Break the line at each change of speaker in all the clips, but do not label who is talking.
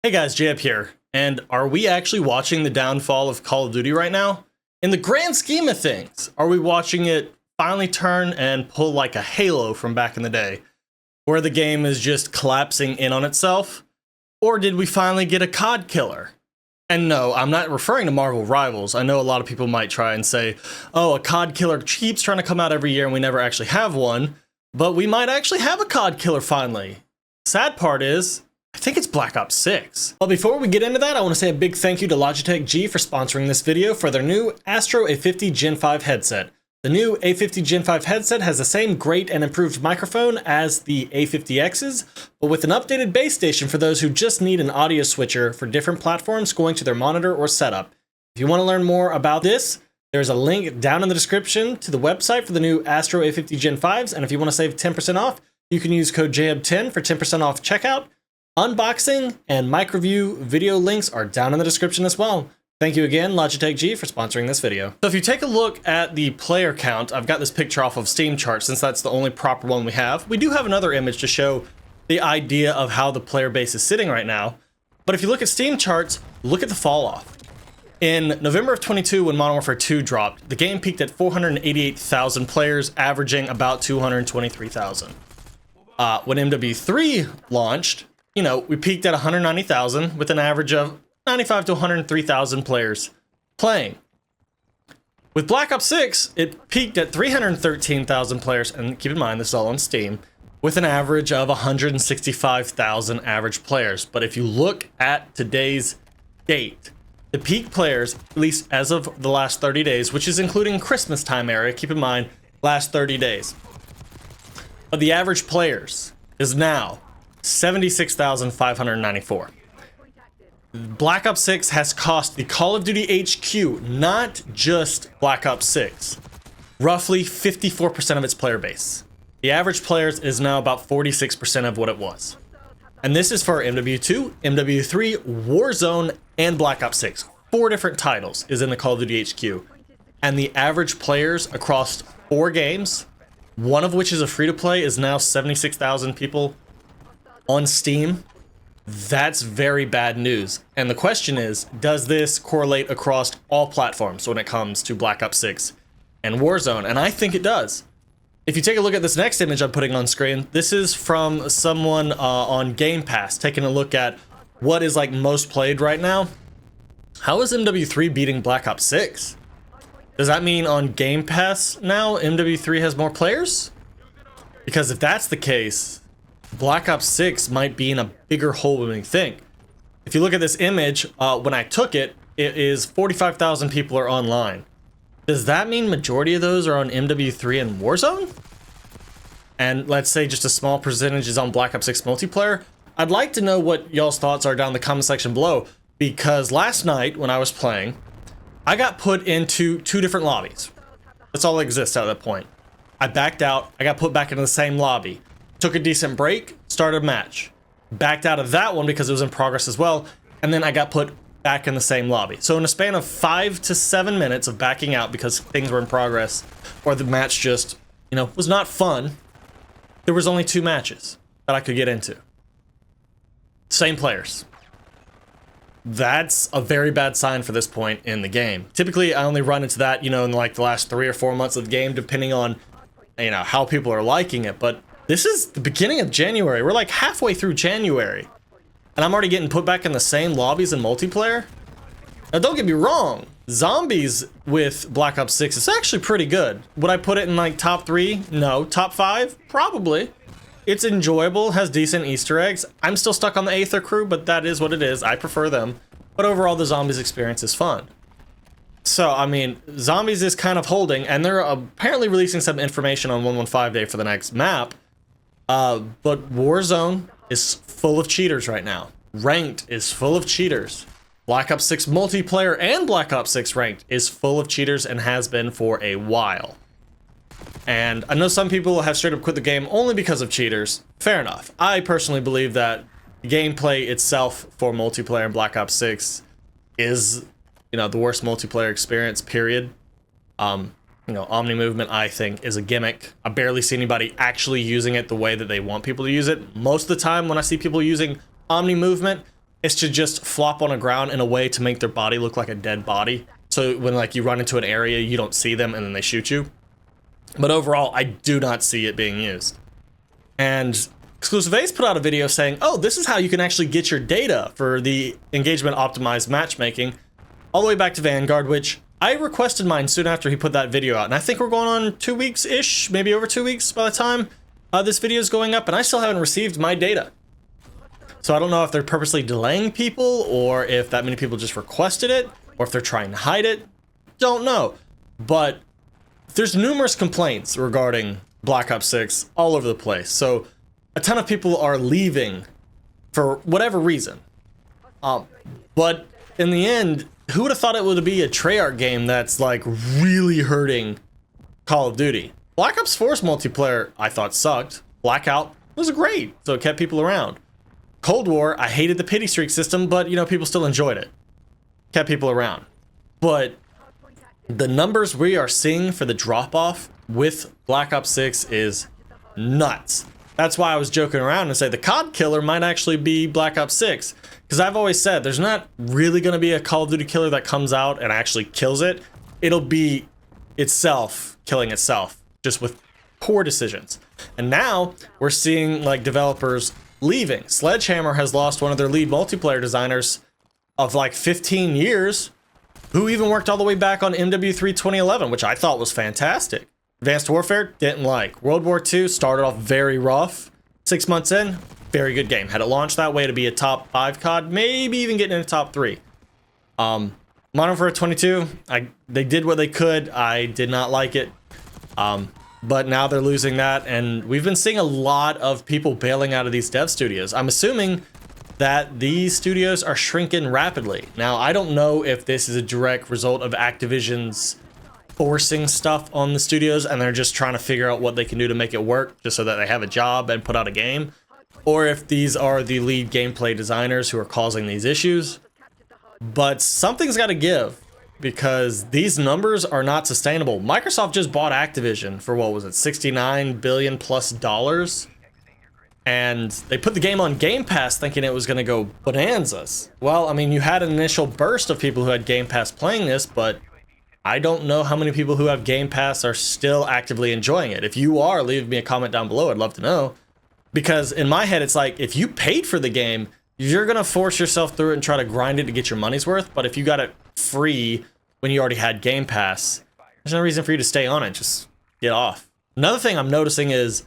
Hey guys, JHub here, and are we actually watching the downfall of Call of Duty right now? In the grand scheme of things, are we watching it finally turn and pull like a Halo from back in the day, where the game is just collapsing in on itself? Or did we finally get a COD killer? And no, I'm not referring to Marvel Rivals. I know a lot of people might try and say, oh, a COD killer keeps trying to come out every year and we never actually have one, but we might actually have a COD killer finally. Sad part is, I think it's Black Ops 6. But before we get into that, I want to say a big thank you to Logitech G for sponsoring this video for their new Astro A50 Gen 5 headset. The new A50 Gen 5 headset has the same great and improved microphone as the A50X's, but with an updated base station for those who just need an audio switcher for different platforms going to their monitor or setup. If you want to learn more about this, there's a link down in the description to the website for the new Astro A50 Gen 5s, and if you want to save 10% off, you can use code JHub10 for 10% off checkout. Unboxing and mic review video links are down in the description as well. Thank you again, Logitech G, for sponsoring this video. So if you take a look at the player count, I've got this picture off of Steam charts since that's the only proper one we have. We do have another image to show the idea of how the player base is sitting right now. But if you look at Steam charts, look at the fall off. In November of 22, when Modern Warfare 2 dropped, the game peaked at 488,000 players, averaging about 223,000. When MW3 launched, we peaked at 190,000 with an average of 95 to 103,000 players playing. With Black Ops 6, it peaked at 313,000 players, and keep in mind this is all on Steam, with an average of 165,000 average players. But if you look at today's date, the peak players, at least as of the last 30 days, which is including Christmas time area, keep in mind, last 30 days. But the average players is now 76,594. Black Ops 6 has cost the Call of Duty HQ, not just Black Ops 6, roughly 54% of its player base. The average players is now about 46% of what it was. And this is for MW2, MW3, Warzone, and Black Ops 6. 4 different titles is in the Call of Duty HQ. And the average players across 4 games, one of which is a free-to-play, is now 76,000 people on Steam. That's very bad news. And the question is, does this correlate across all platforms when it comes to Black Ops 6 and Warzone? And I think it does. If you take a look at this next image I'm putting on screen, this is from someone on Game Pass, taking a look at what is like most played right now. How is MW3 beating Black Ops 6? Does that mean on Game Pass now MW3 has more players? Because if that's the case, Black Ops 6 might be in a bigger hole than we think. If you look at this image, when I took it, it is 45,000 people are online. Does that mean majority of those are on MW3 and Warzone? And let's say just a small percentage is on Black Ops 6 multiplayer? I'd like to know what y'all's thoughts are down in the comment section below, because last night when I was playing, I got put into 2 different lobbies. That's all that exists at that point. I backed out, I got put back into the same lobby. Took a decent break, started a match. Backed out of that one because it was in progress as well, and then I got put back in the same lobby. So in a span of 5 to 7 minutes of backing out because things were in progress, or the match just, was not fun, there was only 2 matches that I could get into. Same players. That's a very bad sign for this point in the game. Typically, I only run into that, in like the last 3 or 4 months of the game, depending on, how people are liking it, but this is the beginning of January. We're like halfway through January. And I'm already getting put back in the same lobbies in multiplayer. Now don't get me wrong. Zombies with Black Ops 6 is actually pretty good. Would I put it in like top 3? No. Top 5? Probably. It's enjoyable, has decent Easter eggs. I'm still stuck on the Aether crew, but that is what it is. I prefer them. But overall, the Zombies experience is fun. So, Zombies is kind of holding, and they're apparently releasing some information on 115 Day for the next map. But Warzone is full of cheaters right now. Ranked is full of cheaters. Black Ops 6 multiplayer and Black Ops 6 ranked is full of cheaters and has been for a while. And I know some people have straight up quit the game only because of cheaters. Fair enough. I personally believe that the gameplay itself for multiplayer in Black Ops 6 is, the worst multiplayer experience, period. Omni movement, I think, is a gimmick. I barely see anybody actually using it the way that they want people to use it. Most of the time when I see people using Omni movement, is to just flop on the ground in a way to make their body look like a dead body. So when like you run into an area, you don't see them and then they shoot you. But overall, I do not see it being used. And Exclusive Ace put out a video saying, oh, this is how you can actually get your data for the engagement optimized matchmaking all the way back to Vanguard, which I requested mine soon after he put that video out. And I think we're going on 2 weeks-ish, maybe over 2 weeks by the time this video is going up, and I still haven't received my data. So I don't know if they're purposely delaying people, or if that many people just requested it, or if they're trying to hide it. Don't know. But there's numerous complaints regarding Black Ops 6 all over the place. So a ton of people are leaving for whatever reason. But in the end, who would have thought it would be a Treyarch game that's like really hurting Call of Duty? Black Ops 4's multiplayer I thought sucked. Blackout was great, so it kept people around. Cold War, I hated the pity streak system, but you know, people still enjoyed it. Kept people around. But the numbers we are seeing for the drop-off with Black Ops 6 is nuts. That's why I was joking around and say the COD killer might actually be Black Ops 6. Because I've always said there's not really going to be a Call of Duty killer that comes out and actually kills it. It'll be itself killing itself, just with poor decisions. And now we're seeing like developers leaving. Sledgehammer has lost one of their lead multiplayer designers of like 15 years, who even worked all the way back on MW3 2011, which I thought was fantastic. Advanced Warfare, didn't like. World War II started off very rough. 6 months in, very good game. Had it launched that way to be a top 5 COD, maybe even getting into top 3. Modern Warfare 22, they did what they could. I did not like it. But now they're losing that, and we've been seeing a lot of people bailing out of these dev studios. I'm assuming that these studios are shrinking rapidly. Now, I don't know if this is a direct result of Activision's forcing stuff on the studios and they're just trying to figure out what they can do to make it work just so that they have a job and put out a game, or if these are the lead gameplay designers who are causing these issues. But something's got to give, because these numbers are not sustainable. Microsoft just bought Activision for, what was it, $69 billion plus dollars, and they put the game on Game Pass thinking it was going to go bonanzas. Well, I mean, you had an initial burst of people who had Game Pass playing this, but I don't know how many people who have Game Pass are still actively enjoying it. If you are, leave me a comment down below. I'd love to know. Because in my head, it's like, if you paid for the game, you're going to force yourself through it and try to grind it to get your money's worth. But if you got it free when you already had Game Pass, there's no reason for you to stay on it. Just get off. Another thing I'm noticing is,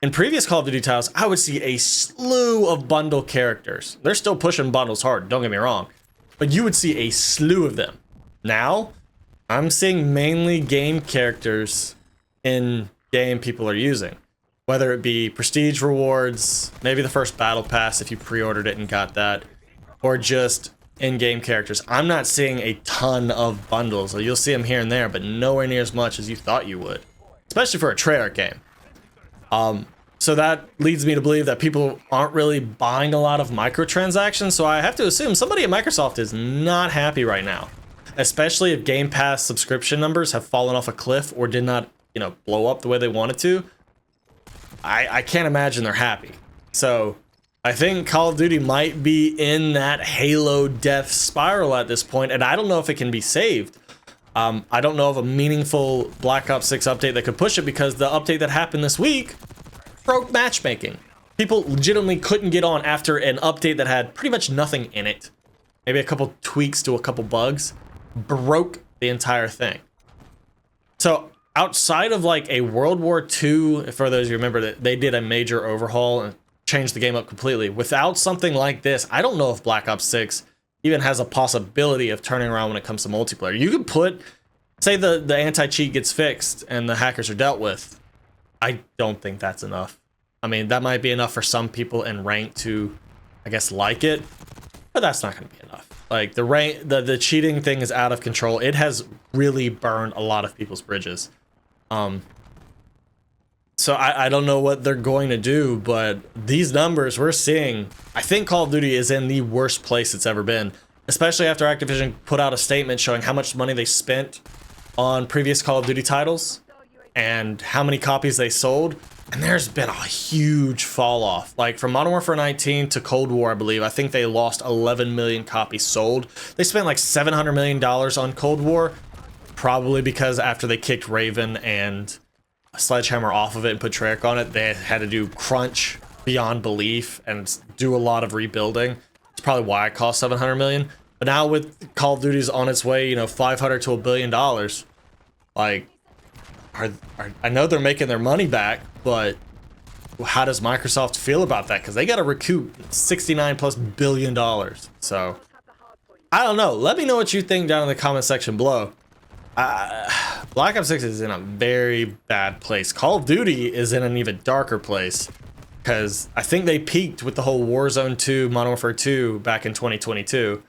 in previous Call of Duty titles, I would see a slew of bundle characters. They're still pushing bundles hard, don't get me wrong. But you would see a slew of them. Now, I'm seeing mainly game characters in game people are using. Whether it be prestige rewards, maybe the first battle pass if you pre-ordered it and got that, or just in-game characters. I'm not seeing a ton of bundles. You'll see them here and there, but nowhere near as much as you thought you would, especially for a Treyarch game. So that leads me to believe that people aren't really buying a lot of microtransactions. So I have to assume somebody at Microsoft is not happy right now, especially if Game Pass subscription numbers have fallen off a cliff or did not, you know, blow up the way they wanted to. I can't imagine they're happy. So I think Call of Duty might be in that Halo death spiral at this point, and I don't know if it can be saved. I don't know of a meaningful Black Ops 6 update that could push it, because the update that happened this week broke matchmaking. People legitimately couldn't get on after an update that had pretty much nothing in it. Maybe a couple tweaks to a couple bugs. Broke the entire thing. So outside of like a World War II, for those of you who remember that they did a major overhaul and changed the game up completely, without something like this, I don't know if Black Ops 6 even has a possibility of turning around when it comes to multiplayer. You could put, say the anti-cheat gets fixed and the hackers are dealt with. I don't think that's enough. I mean, that might be enough for some people in rank to, I guess, like it, but that's not going to be enough. Like the cheating thing is out of control. It has really burned a lot of people's bridges. So I don't know what they're going to do, but these numbers we're seeing, I think Call of Duty is in the worst place it's ever been, especially after Activision put out a statement showing how much money they spent on previous Call of Duty titles and how many copies they sold. And there's been a huge fall off. Like from Modern Warfare 19 to Cold War, I believe. I think they lost 11 million copies sold. They spent like $700 million on Cold War, probably because after they kicked Raven and Sledgehammer off of it and put Treyarch on it, they had to do crunch beyond belief and do a lot of rebuilding. It's probably why it cost 700 million. But now with Call of Duty's on its way, you know, 500 to $1 billion, like, I know they're making their money back, but how does Microsoft feel about that? Because they got to recoup $69+ billion. So I don't know. Let me know what you think down in the comment section below. Black Ops 6 is in a very bad place. Call of Duty is in an even darker place because I think they peaked with the whole Warzone 2, Modern Warfare 2 back in 2022.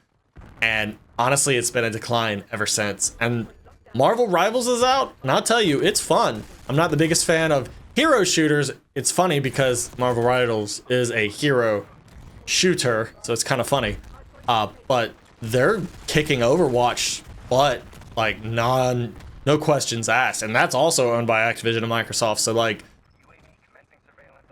And honestly, it's been a decline ever since. And Marvel Rivals is out, and I'll tell you, it's fun. I'm not the biggest fan of hero shooters. It's funny because Marvel Rivals is a hero shooter, so it's kind of funny. But they're kicking Overwatch butt, like no questions asked, and that's also owned by Activision and Microsoft. So like,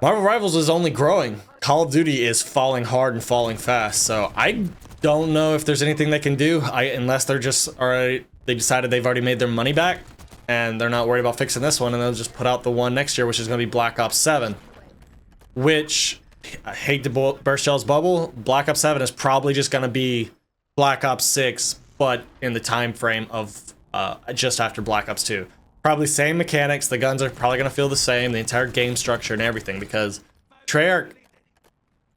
Marvel Rivals is only growing. Call of Duty is falling hard and falling fast. So I don't know if there's anything they can do, unless they're just already. They decided they've already made their money back and they're not worried about fixing this one, and they'll just put out the one next year, which is going to be Black Ops 7, which I hate to burst y'all's bubble. Black Ops 7 is probably just going to be Black Ops 6, but in the time frame of just after Black Ops 2. Probably same mechanics. The guns are probably going to feel the same, the entire game structure and everything, because Treyarch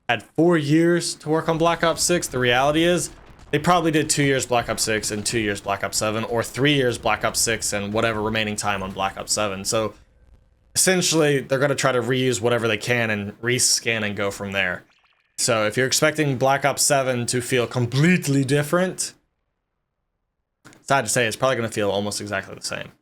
had 4 years to work on Black Ops 6. The reality is, they probably did 2 years Black Ops 6 and 2 years Black Ops 7, or 3 years Black Ops 6 and whatever remaining time on Black Ops 7. So essentially, they're going to try to reuse whatever they can and rescan and go from there. So if you're expecting Black Ops 7 to feel completely different, sad to say, it's probably going to feel almost exactly the same.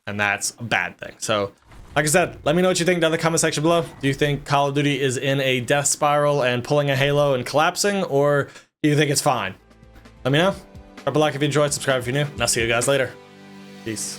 And that's a bad thing. So like I said, let me know what you think down in the comment section below. Do you think Call of Duty is in a death spiral and pulling a Halo and collapsing, or do you think it's fine? Let me know. Drop a like if you enjoyed, subscribe if you're new, and I'll see you guys later. Peace.